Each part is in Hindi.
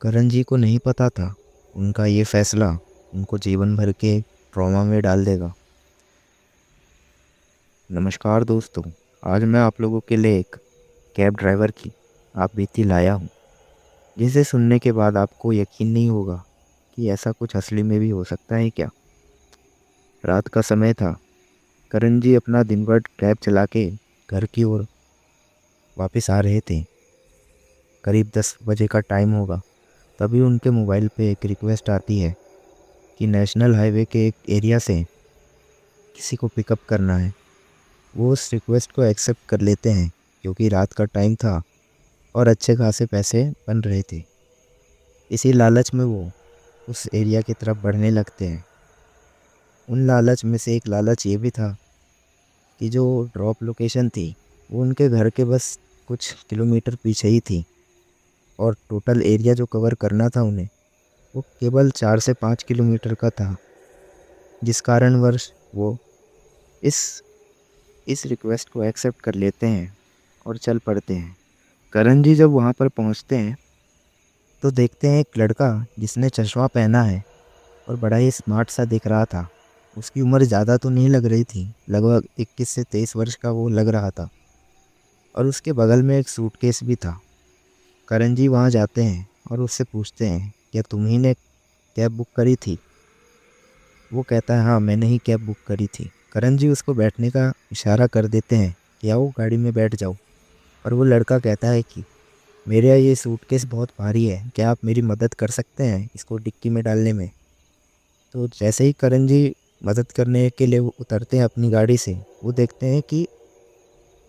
करण जी को नहीं पता था उनका ये फैसला उनको जीवन भर के ट्रॉमा में डाल देगा। नमस्कार दोस्तों, आज मैं आप लोगों के लिए एक कैब ड्राइवर की आप बीती लाया हूँ, जिसे सुनने के बाद आपको यकीन नहीं होगा कि ऐसा कुछ असली में भी हो सकता है क्या। रात का समय था। करण जी अपना दिन भर कैब चला के घर की ओर वापस आ रहे थे। करीब 10 बजे का टाइम होगा। तभी उनके मोबाइल पे एक रिक्वेस्ट आती है कि नेशनल हाईवे के एक एरिया से किसी को पिकअप करना है। वो उस रिक्वेस्ट को एक्सेप्ट कर लेते हैं क्योंकि रात का टाइम था और अच्छे खासे पैसे बन रहे थे। इसी लालच में वो उस एरिया की तरफ बढ़ने लगते हैं। उन लालच में से एक लालच ये भी था कि जो ड्रॉप लोकेशन थी वो उनके घर के बस कुछ किलोमीटर पीछे ही थी, और टोटल एरिया जो कवर करना था उन्हें वो केवल 4 से 5 किलोमीटर का था। जिस कारणवश वो इस इस रिक्वेस्ट को एक्सेप्ट कर लेते हैं और चल पड़ते हैं। करण जी जब वहाँ पर पहुँचते हैं तो देखते हैं एक लड़का जिसने चश्मा पहना है और बड़ा ही स्मार्ट सा दिख रहा था। उसकी उम्र ज़्यादा तो नहीं लग रही थी, लगभग 21 से 23 वर्ष का वो लग रहा था, और उसके बगल में एक सूटकेस भी था। करण जी वहाँ जाते हैं और उससे पूछते हैं, क्या तुम्ही ने कैब बुक करी थी? वो कहता है, हाँ मैंने ही कैब बुक करी थी। करण जी उसको बैठने का इशारा कर देते हैं कि आओ गाड़ी में बैठ जाओ। और वो लड़का कहता है कि मेरा ये सूटकेस बहुत भारी है, क्या आप मेरी मदद कर सकते हैं इसको डिक्की में डालने में? तो जैसे ही करण जी मदद करने के लिए वो उतरते हैं अपनी गाड़ी से, वो देखते हैं कि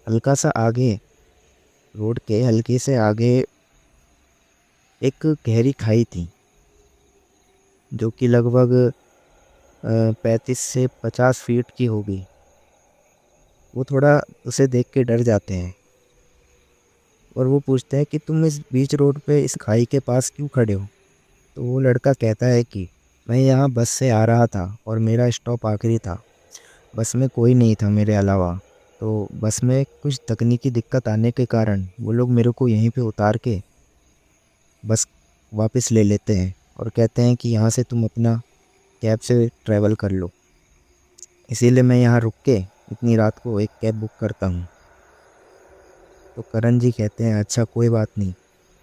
हल्का सा आगे, रोड के हल्के से आगे एक गहरी खाई थी, जो कि लगभग 35 से 50 फीट की होगी। वो थोड़ा उसे देख के डर जाते हैं और वो पूछते हैं कि तुम इस बीच रोड पे इस खाई के पास क्यों खड़े हो? तो वो लड़का कहता है कि मैं यहाँ बस से आ रहा था और मेरा स्टॉप आखिरी था। बस में कोई नहीं था मेरे अलावा। तो बस में कुछ तकनीकी दिक्कत आने के कारण वो लोग मेरे को यहीं पे उतार के बस वापस ले लेते हैं और कहते हैं कि यहाँ से तुम अपना कैब से ट्रैवल कर लो। इसीलिए मैं यहाँ रुक के इतनी रात को एक कैब बुक करता हूँ। तो करण जी कहते हैं, अच्छा कोई बात नहीं,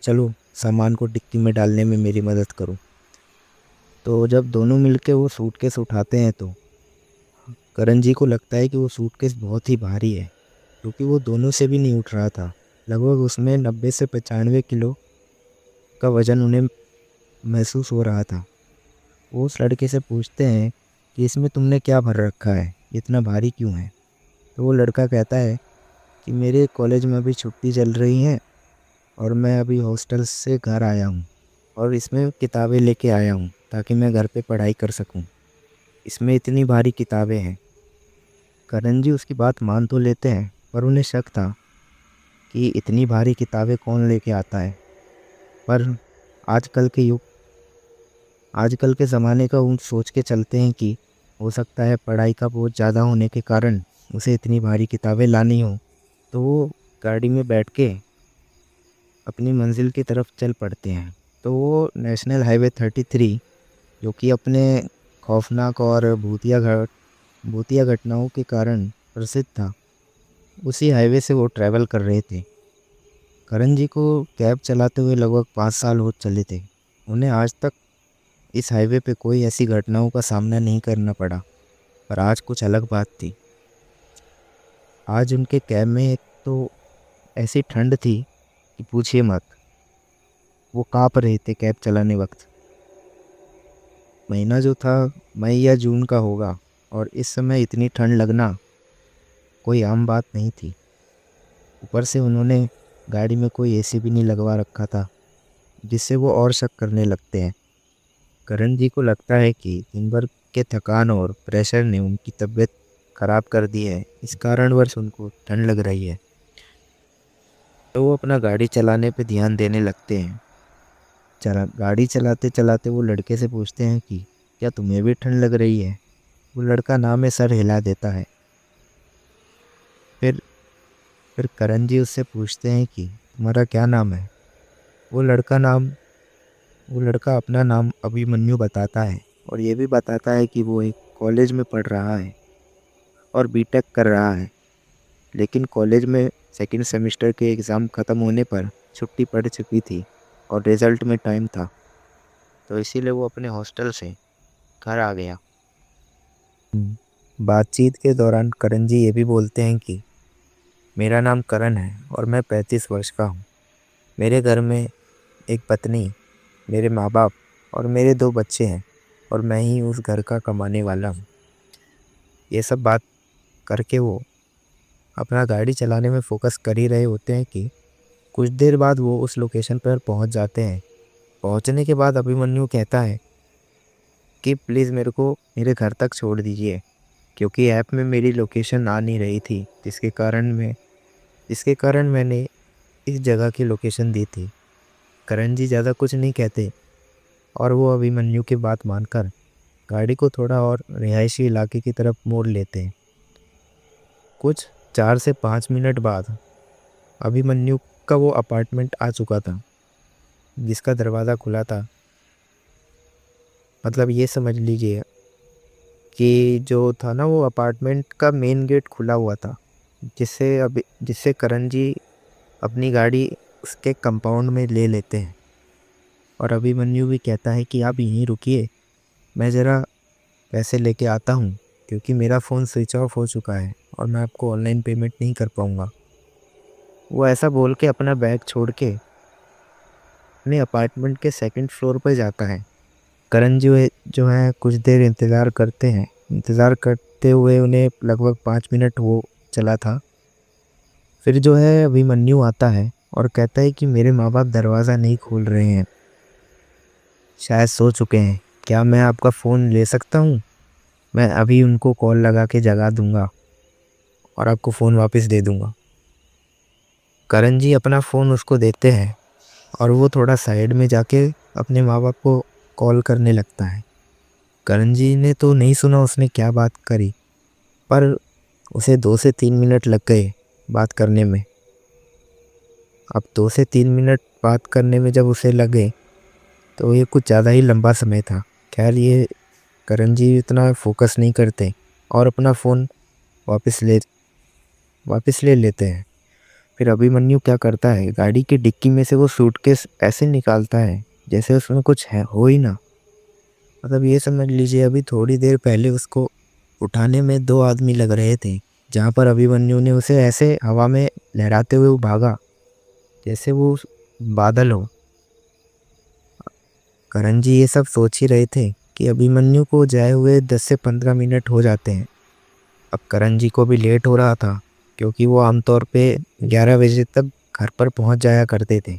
चलो सामान को डिक्की में डालने में मेरी मदद करो। तो जब दोनों मिलके वो सूटकेस उठाते हैं तो करण जी को लगता है कि वो सूटकेस बहुत ही भारी है, क्योंकि वो दोनों से भी नहीं उठ रहा था। लगभग उसमें 90 से 95 किलो का वजन उन्हें महसूस हो रहा था। वो उस लड़के से पूछते हैं कि इसमें तुमने क्या भर रखा है, इतना भारी क्यों है? तो वो लड़का कहता है कि मेरे कॉलेज में अभी छुट्टी चल रही है और मैं अभी हॉस्टल से घर आया हूँ और इसमें किताबें लेके आया हूँ ताकि मैं घर पे पढ़ाई कर सकूँ। इसमें इतनी भारी किताबें हैं। करण जी उसकी बात मान तो लेते हैं, पर उन्हें शक था कि इतनी भारी किताबें कौन लेके आता है। पर आजकल के युग आजकल के ज़माने का उन सोच के चलते हैं कि हो सकता है पढ़ाई का बोझ ज़्यादा होने के कारण उसे इतनी भारी किताबें लानी हो। तो वो गाड़ी में बैठ के अपनी मंजिल की तरफ चल पड़ते हैं। तो वो नेशनल हाईवे 33, जो कि अपने खौफनाक और भूतिया घटनाओं के कारण प्रसिद्ध था, उसी हाईवे से वो ट्रैवल कर रहे थे। करण जी को कैब चलाते हुए लगभग 5 साल हो चले थे। उन्हें आज तक इस हाईवे पे कोई ऐसी घटनाओं का सामना नहीं करना पड़ा। पर आज कुछ अलग बात थी। आज उनके कैब में एक तो ऐसी ठंड थी कि पूछिए मत। वो काँप रहे थे कैब चलाने वक्त। महीना जो था मई या जून का होगा, और इस समय इतनी ठंड लगना कोई आम बात नहीं थी। ऊपर से उन्होंने गाड़ी में कोई एसी भी नहीं लगवा रखा था, जिससे वो और शक करने लगते हैं। करण जी को लगता है कि दिन भर के थकान और प्रेशर ने उनकी तबीयत खराब कर दी है, इस कारणवश उनको ठंड लग रही है। तो वो अपना गाड़ी चलाने पे ध्यान देने लगते हैं। गाड़ी चलाते चलाते वो लड़के से पूछते हैं कि क्या तुम्हें भी ठंड लग रही है? वो लड़का ना में सर हिला देता है। फिर फिर करण जी उससे पूछते हैं कि तुम्हारा क्या नाम है? वो लड़का नाम वो लड़का अपना नाम अभिमन्यु बताता है और ये भी बताता है कि वो एक कॉलेज में पढ़ रहा है और बीटेक कर रहा है। लेकिन कॉलेज में सेकंड सेमेस्टर के एग्ज़ाम ख़त्म होने पर छुट्टी पड़ चुकी थी और रिज़ल्ट में टाइम था, तो इसीलिए वो अपने हॉस्टल से घर आ गया। बातचीत के दौरान करण जी ये भी बोलते हैं कि मेरा नाम करण है और मैं 35 वर्ष का हूँ। मेरे घर में एक पत्नी, मेरे माँ बाप और मेरे 2 बच्चे हैं और मैं ही उस घर का कमाने वाला हूँ। ये सब बात करके वो अपना गाड़ी चलाने में फ़ोकस कर ही रहे होते हैं कि कुछ देर बाद वो उस लोकेशन पर पहुँच जाते हैं। पहुँचने के बाद अभिमन्यु कहता है कि प्लीज़ मेरे को मेरे घर तक छोड़ दीजिए, क्योंकि ऐप में मेरी लोकेशन आ नहीं रही थी, जिसके कारण मैंने इस जगह की लोकेशन दी थी। करण जी ज़्यादा कुछ नहीं कहते और वो अभिमन्यु की बात मानकर गाड़ी को थोड़ा और रिहायशी इलाके की तरफ मोड़ लेते हैं। कुछ 4 से 5 मिनट बाद अभिमन्यु का वो अपार्टमेंट आ चुका था, जिसका दरवाज़ा खुला था। मतलब ये समझ लीजिए कि जो था ना, वो अपार्टमेंट का मेन गेट खुला हुआ था, जिससे करण जी अपनी गाड़ी उसके कंपाउंड में ले लेते हैं। और अभिमन्यु भी कहता है कि आप यहीं रुकिए, मैं ज़रा पैसे लेके आता हूँ, क्योंकि मेरा फ़ोन स्विच ऑफ हो चुका है और मैं आपको ऑनलाइन पेमेंट नहीं कर पाऊँगा। वो ऐसा बोल के अपना बैग छोड़ के अपने अपार्टमेंट के सेकंड फ्लोर पर जाता है। करण जी जो है कुछ देर इंतज़ार करते हैं। इंतज़ार करते हुए उन्हें लगभग 5 मिनट वो चला था। फिर जो है अभिमन्यु आता है और कहता है कि मेरे माँ बाप दरवाज़ा नहीं खोल रहे हैं, शायद सो चुके हैं। क्या मैं आपका फ़ोन ले सकता हूँ? मैं अभी उनको कॉल लगा के जगा दूंगा और आपको फ़ोन वापस दे दूंगा। करण जी अपना फ़ोन उसको देते हैं और वो थोड़ा साइड में जाके अपने माँ बाप को कॉल करने लगता है। करण जी ने तो नहीं सुना उसने क्या बात करी, पर उसे 2 से 3 मिनट लग गए बात करने में। अब 2 से 3 मिनट बात करने में जब उसे लगे, तो ये कुछ ज़्यादा ही लंबा समय था। खैर, ये करण जी इतना फोकस नहीं करते और अपना फ़ोन वापस ले लेते हैं। फिर अभिमन्यु क्या करता है, गाड़ी की डिक्की में से वो सूटकेस ऐसे निकालता है जैसे उसमें कुछ है हो ही ना। मतलब ये समझ लीजिए अभी थोड़ी देर पहले उसको उठाने में 2 आदमी लग रहे थे, जहाँ पर अभिमन्यु ने उसे ऐसे हवा में लहराते हुए भागा जैसे वो बादल हो। करण जी ये सब सोच ही रहे थे कि अभिमन्यु को जाए हुए 10 से 15 मिनट हो जाते हैं। अब करण जी को भी लेट हो रहा था, क्योंकि वो आमतौर पे 11 बजे तक घर पर पहुंच जाया करते थे,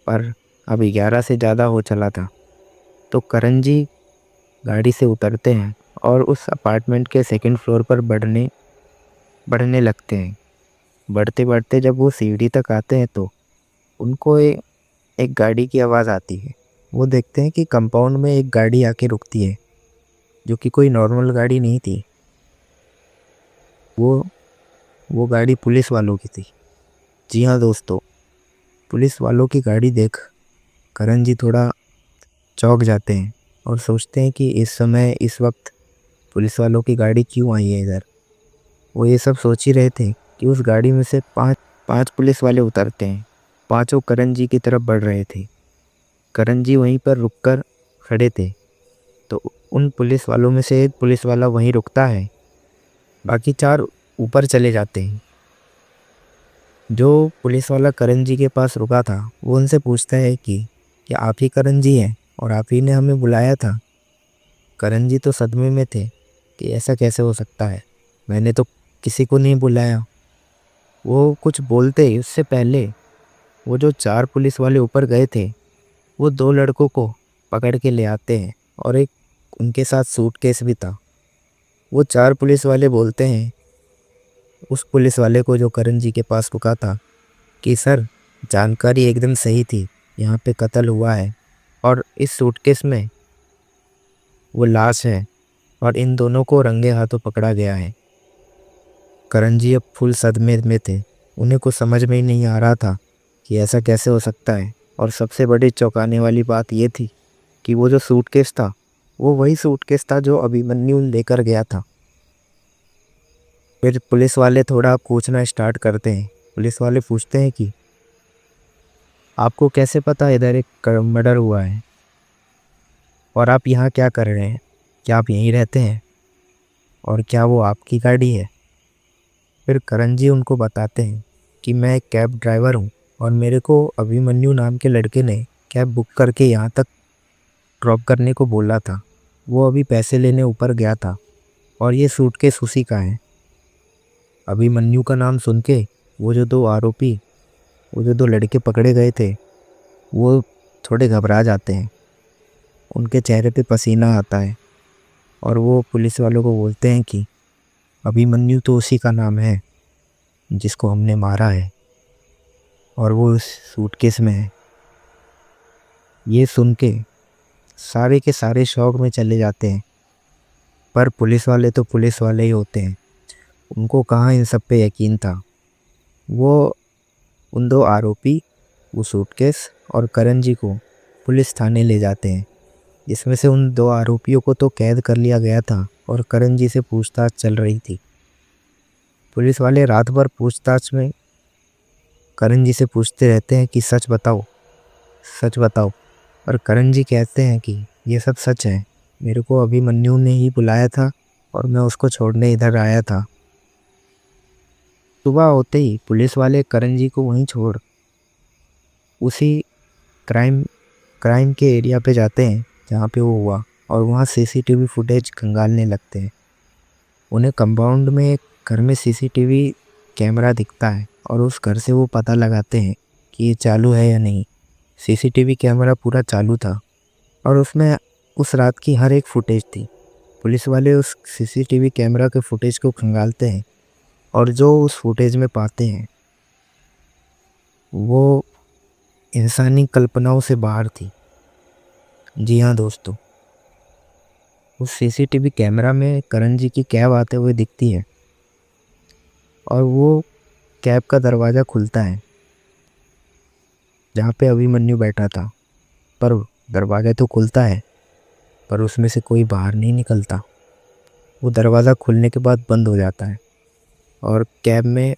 पर अब 11 से ज़्यादा हो चला था। तो करण जी गाड़ी से उतरते हैं और उस अपार्टमेंट के सेकंड फ्लोर पर बढ़ने लगते हैं। बढ़ते बढ़ते जब वो सीढ़ी तक आते हैं तो उनको एक गाड़ी की आवाज़ आती है। वो देखते हैं कि कंपाउंड में एक गाड़ी आके रुकती है, जो कि कोई नॉर्मल गाड़ी नहीं थी। वो गाड़ी पुलिस वालों की थी। जी हाँ दोस्तों, पुलिस वालों की गाड़ी देख करण जी थोड़ा चौंक जाते हैं और सोचते हैं कि इस समय इस वक्त पुलिस वालों की गाड़ी क्यों आई है इधर। वो ये सब सोच ही रहे थे कि उस गाड़ी में से पांच पुलिस वाले उतरते हैं। पांचों करण जी की तरफ बढ़ रहे थे। करण जी वहीं पर रुककर खड़े थे, तो उन पुलिस वालों में से एक पुलिस वाला वहीं रुकता है, बाकी 4 ऊपर चले जाते हैं। जो पुलिस वाला करण जी के पास रुका था वो उनसे पूछता है कि क्या आप ही करण जी हैं और आप ही ने हमें बुलाया था। करण जी तो सदमे में थे कि ऐसा कैसे हो सकता है, मैंने तो किसी को नहीं बुलाया। वो कुछ बोलते ही उससे पहले वो जो 4 पुलिस वाले ऊपर गए थे, वो 2 लड़कों को पकड़ के ले आते हैं और एक उनके साथ सूटकेस भी था। वो 4 पुलिस वाले बोलते हैं उस पुलिस वाले को जो करण जी के पास रुका था कि सर, जानकारी एकदम सही थी, यहाँ पे कत्ल हुआ है और इस सूटकेस में वो लाश है और इन दोनों को रंगे हाथों पकड़ा गया है। करण जी अब फुल सदमे में थे। उन्हें कुछ समझ में ही नहीं आ रहा था कि ऐसा कैसे हो सकता है। और सबसे बड़ी चौंकाने वाली बात ये थी कि वो जो सूटकेस था वो वही सूटकेस था जो अभिमन्यु लेकर गया था। फिर पुलिस वाले थोड़ा पूछना स्टार्ट करते हैं। पुलिस वाले पूछते हैं कि आपको कैसे पता इधर एक मर्डर हुआ है और आप यहाँ क्या कर रहे हैं, क्या आप यहीं रहते हैं और क्या वो आपकी गाड़ी है? फिर करण जी उनको बताते हैं कि मैं एक कैब ड्राइवर हूँ और मेरे को अभिमन्यु नाम के लड़के ने कैब बुक करके यहाँ तक ड्रॉप करने को बोला था। वो अभी पैसे लेने ऊपर गया था और ये सूटकेस उसी का है। अभिमन्यु का नाम सुन के वो जो दो आरोपी, वो जो दो लड़के पकड़े गए थे, वो थोड़े घबरा जाते हैं। उनके चेहरे पे पसीना आता है और वो पुलिस वालों को बोलते हैं कि अभिमन्यु तो उसी का नाम है जिसको हमने मारा है और वो उस सूटकेस में है। ये सुन के सारे के सारे शौक में चले जाते हैं। पर पुलिस वाले तो पुलिस वाले ही होते हैं, उनको कहाँ इन सब पे यकीन था। वो उन दो आरोपी, वो सूटकेस और करण जी को पुलिस थाने ले जाते हैं, जिसमें से उन दो आरोपियों को तो कैद कर लिया गया था और करण जी से पूछताछ चल रही थी। पुलिस वाले रात भर पूछताछ में करण जी से पूछते रहते हैं कि सच बताओ, सच बताओ। और करण जी कहते हैं कि ये सब सच है, मेरे को अभिमन्यु ने ही बुलाया था और मैं उसको छोड़ने इधर आया था। सुबह होते ही पुलिस वाले करण जी को वहीं छोड़ उसी क्राइम के एरिया पे जाते हैं जहाँ पे वो हुआ और वहाँ सीसीटीवी फुटेज खंगालने लगते हैं। उन्हें कंपाउंड में एक घर में सीसीटीवी कैमरा दिखता है और उस घर से वो पता लगाते हैं कि ये चालू है या नहीं। सीसीटीवी कैमरा पूरा चालू था और उसमें उस रात की हर एक फुटेज थी। पुलिस वाले उस सीसीटीवी कैमरा के फुटेज को खंगालते हैं और जो उस फुटेज में पाते हैं वो इंसानी कल्पनाओं से बाहर थी। जी हाँ दोस्तों, उस सीसीटीवी कैमरा में करण जी की कैब आते हुए दिखती है और वो कैब का दरवाज़ा खुलता है जहाँ पे अभिमन्यु बैठा था। पर दरवाज़ा तो खुलता है पर उसमें से कोई बाहर नहीं निकलता। वो दरवाज़ा खुलने के बाद बंद हो जाता है और कैब में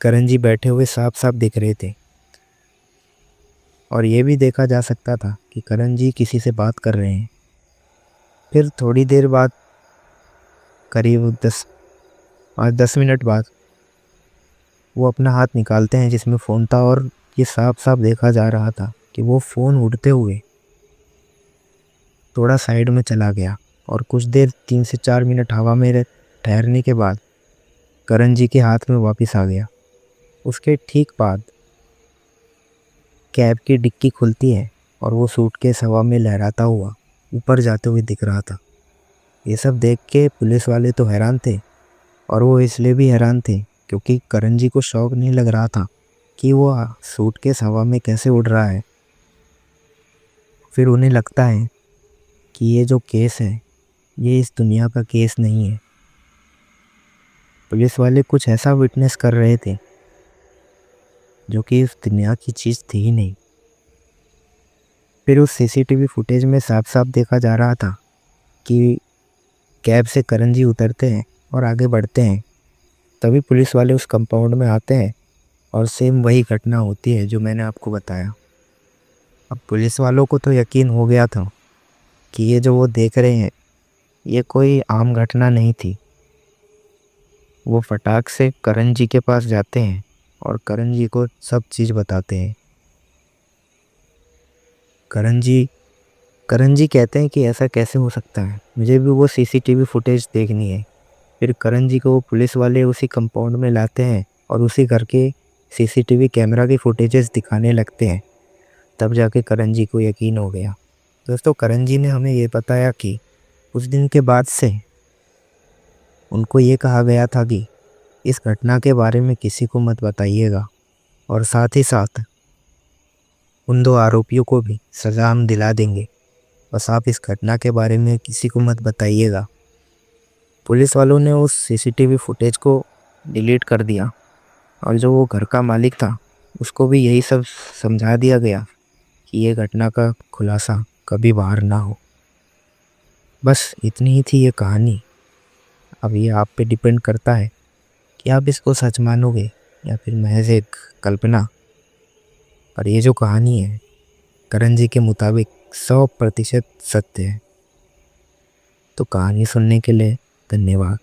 करण जी बैठे हुए साफ साफ दिख रहे थे और ये भी देखा जा सकता था कि करण जी किसी से बात कर रहे हैं। फिर थोड़ी देर बाद, करीब 10 मिनट बाद, वो अपना हाथ निकालते हैं जिसमें फ़ोन था और ये साफ साफ देखा जा रहा था कि वो फ़ोन उड़ते हुए थोड़ा साइड में चला गया और कुछ देर 3 से 4 मिनट हवा में ठहरने के बाद करण जी के हाथ में वापस आ गया। उसके ठीक बाद कैब की डिक्की खुलती है और वो सूटकेस हवा में लहराता हुआ ऊपर जाते हुए दिख रहा था। ये सब देख के पुलिस वाले तो हैरान थे और वो इसलिए भी हैरान थे क्योंकि करण जी को शौक नहीं लग रहा था कि वो सूटकेस हवा में कैसे उड़ रहा है। फिर उन्हें लगता है कि ये जो केस है ये इस दुनिया का केस नहीं है। पुलिस वाले कुछ ऐसा विटनेस कर रहे थे जो कि इस दुनिया की चीज़ थी ही नहीं। फिर उस सीसीटीवी फुटेज में साफ साफ देखा जा रहा था कि कैब से करण जी उतरते हैं और आगे बढ़ते हैं। तभी पुलिस वाले उस कंपाउंड में आते हैं और सेम वही घटना होती है जो मैंने आपको बताया। अब पुलिस वालों को तो यकीन हो गया था कि ये जो वो देख रहे हैं ये कोई आम घटना नहीं थी। वो फटाक से करण जी के पास जाते हैं और करण जी को सब चीज़ बताते हैं। करण जी कहते हैं कि ऐसा कैसे हो सकता है, मुझे भी वो सीसीटीवी फुटेज देखनी है। फिर करण जी को वो पुलिस वाले उसी कंपाउंड में लाते हैं और उसी घर के सीसीटीवी कैमरा की फुटेजेस दिखाने लगते हैं। तब जाके करण जी को यकीन हो गया। दोस्तों, करण जी ने हमें ये बताया कि उस दिन के बाद से उनको ये कहा गया था कि इस घटना के बारे में किसी को मत बताइएगा और साथ ही साथ उन दो आरोपियों को भी सज़ा हम दिला देंगे, बस आप इस घटना के बारे में किसी को मत बताइएगा। पुलिस वालों ने उस सीसीटीवी फुटेज को डिलीट कर दिया और जो वो घर का मालिक था उसको भी यही सब समझा दिया गया कि ये घटना का खुलासा कभी बाहर ना हो। बस इतनी ही थी ये कहानी। अब ये आप पे डिपेंड करता है कि आप इसको सच मानोगे या फिर महज एक कल्पना। पर ये जो कहानी है करण जी के मुताबिक 100% सत्य है। तो कहानी सुनने के लिए धन्यवाद।